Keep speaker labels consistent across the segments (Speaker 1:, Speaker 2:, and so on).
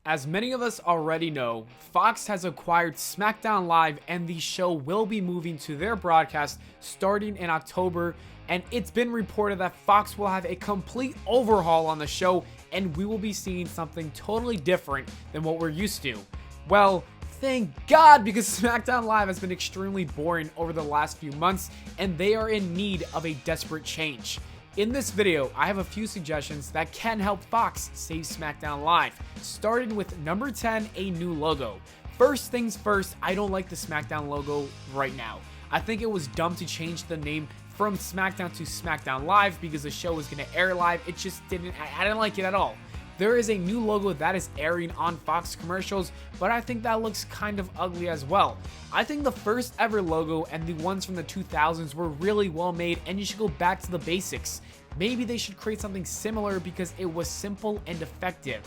Speaker 1: As many of us already know, Fox has acquired SmackDown Live and the show will be moving to their broadcast starting in October, and it's been reported that Fox will have a complete overhaul on the show and we will be seeing something totally different than what we're used to. Well, thank God, because SmackDown Live has been extremely boring over the last few months and they are in need of a desperate change. In this video, I have a few suggestions that can help Fox save SmackDown Live, starting with number 10, a new logo. First things first, I don't like the SmackDown logo right now. I think it was dumb to change the name from SmackDown to SmackDown Live because the show was going to air live. It just didn't, I didn't like it at all. There is a new logo that is airing on Fox commercials, but I think that looks kind of ugly as well. I think the first ever logo and the ones from the 2000s were really well made and you should go back to the basics. Maybe they should create something similar because it was simple and effective.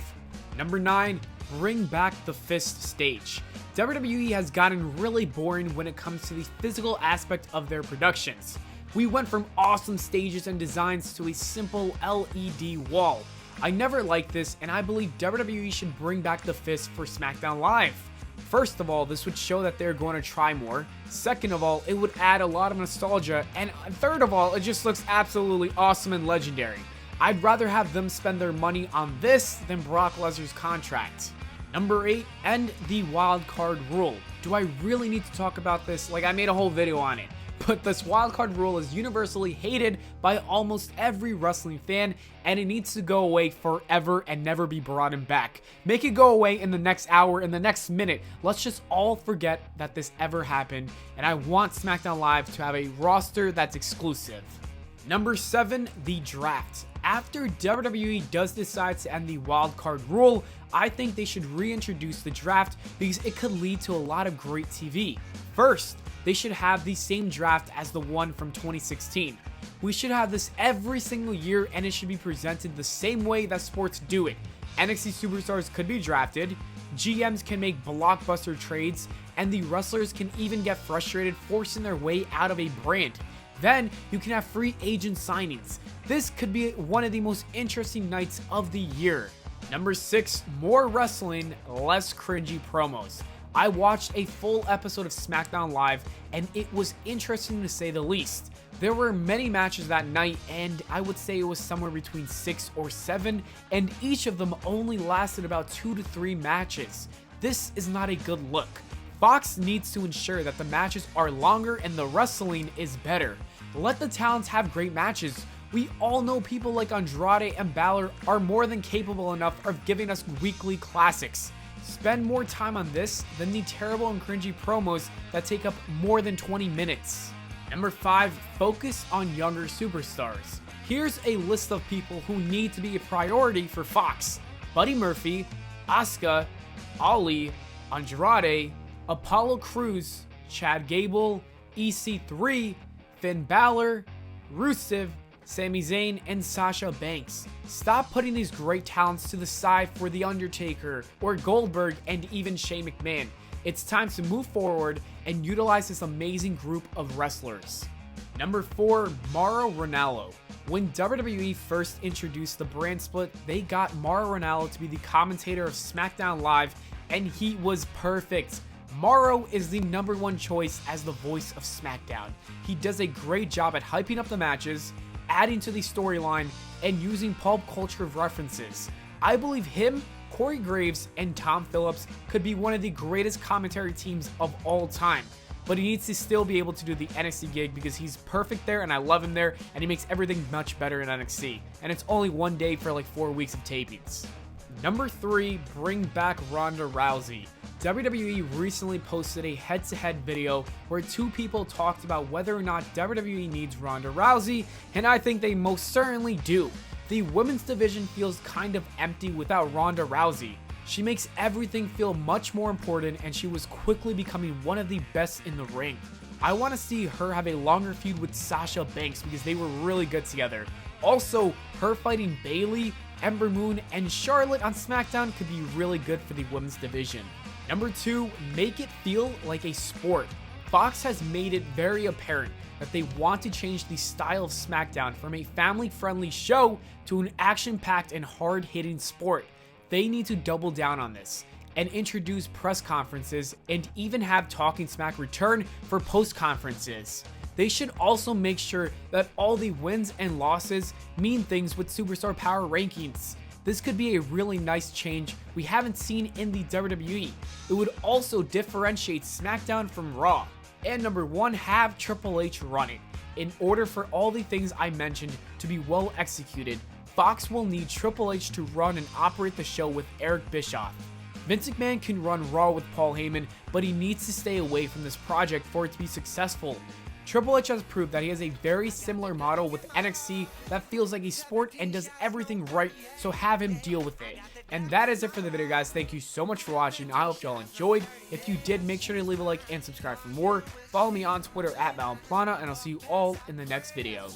Speaker 1: Number 9, bring back the fist stage. WWE has gotten really boring when it comes to the physical aspect of their productions. We went from awesome stages and designs to a simple LED wall. I never liked this, and I believe WWE should bring back the fist for SmackDown Live. First of all, this would show that they're going to try more. Second of all, it would add a lot of nostalgia. And third of all, it just looks absolutely awesome and legendary. I'd rather have them spend their money on this than Brock Lesnar's contract. Number 8, end the wild card rule. Do I really need to talk about this? Like, I made a whole video on it. But this wildcard rule is universally hated by almost every wrestling fan, and it needs to go away forever and never be brought back. Make it go away in the next hour, in the next minute. Let's just all forget that this ever happened, and I want SmackDown Live to have a roster that's exclusive. Number 7, the draft. After WWE does decide to end the wildcard rule, I think they should reintroduce the draft because it could lead to a lot of great TV. First, they should have the same draft as the one from 2016. We should have this every single year and it should be presented the same way that sports do it. NXT superstars could be drafted, GMs can make blockbuster trades, and the wrestlers can even get frustrated forcing their way out of a brand. Then you can have free agent signings. This could be one of the most interesting nights of the year. Number 6, more wrestling, less cringy promos. I watched a full episode of SmackDown Live and it was interesting to say the least. There were many matches that night and I would say it was somewhere between 6 or 7, and each of them only lasted about 2 to 3 matches. This is not a good look. Fox needs to ensure that the matches are longer and the wrestling is better. Let the talents have great matches. We all know people like Andrade and Balor are more than capable enough of giving us weekly classics. Spend more time on this than the terrible and cringy promos that take up more than 20 minutes. Number 5, focus on younger superstars. Here's a list of people who need to be a priority for Fox: Buddy Murphy, Asuka, Ali, Andrade, Apollo Crews, Chad Gable, EC3, Finn Balor, Rusev, Sami Zayn, and Sasha Banks. Stop putting these great talents to the side for The Undertaker or Goldberg and even Shane McMahon. It's time to move forward and utilize this amazing group of wrestlers. Number 4, MAURO RANALLO. When WWE first introduced the brand split, they got MAURO RANALLO to be the commentator of SmackDown Live, and he was perfect. MAURO is the number 1 choice as the voice of SmackDown. He does a great job at hyping up the matches, adding to the storyline, and using pop culture references. I believe him, Corey Graves, and Tom Phillips could be one of the greatest commentary teams of all time. But he needs to still be able to do the NXT gig because he's perfect there and I love him there, and he makes everything much better in NXT. And it's only one day for like 4 weeks of tapings. Number 3, bring back Ronda Rousey. WWE recently posted a head-to-head video where 2 people talked about whether or not WWE needs Ronda Rousey, and I think they most certainly do. The women's division feels kind of empty without Ronda Rousey. She makes everything feel much more important and she was quickly becoming one of the best in the ring. I want to see her have a longer feud with Sasha Banks because they were really good together. Also, her fighting Bayley, Ember Moon, and Charlotte on SmackDown could be really good for the women's division. Number 2, make it feel like a sport. Fox has made it very apparent that they want to change the style of SmackDown from a family-friendly show to an action-packed and hard-hitting sport. They need to double down on this and introduce press conferences and even have Talking Smack return for post conferences. They should also make sure that all the wins and losses mean things with Superstar Power rankings. This could be a really nice change we haven't seen in the WWE. It would also differentiate SmackDown from Raw. And number 1, have Triple H run it. In order for all the things I mentioned to be well executed, Fox will need Triple H to run and operate the show with Eric Bischoff. Vince McMahon can run Raw with Paul Heyman, but he needs to stay away from this project for it to be successful. Triple H has proved that he has a very similar model with NXT that feels like a sport and does everything right, so have him deal with it. And that is it for the video, guys. Thank you so much for watching. I hope y'all enjoyed. If you did, make sure to leave a like and subscribe for more. Follow me on Twitter at Pllana, and I'll see you all in the next video.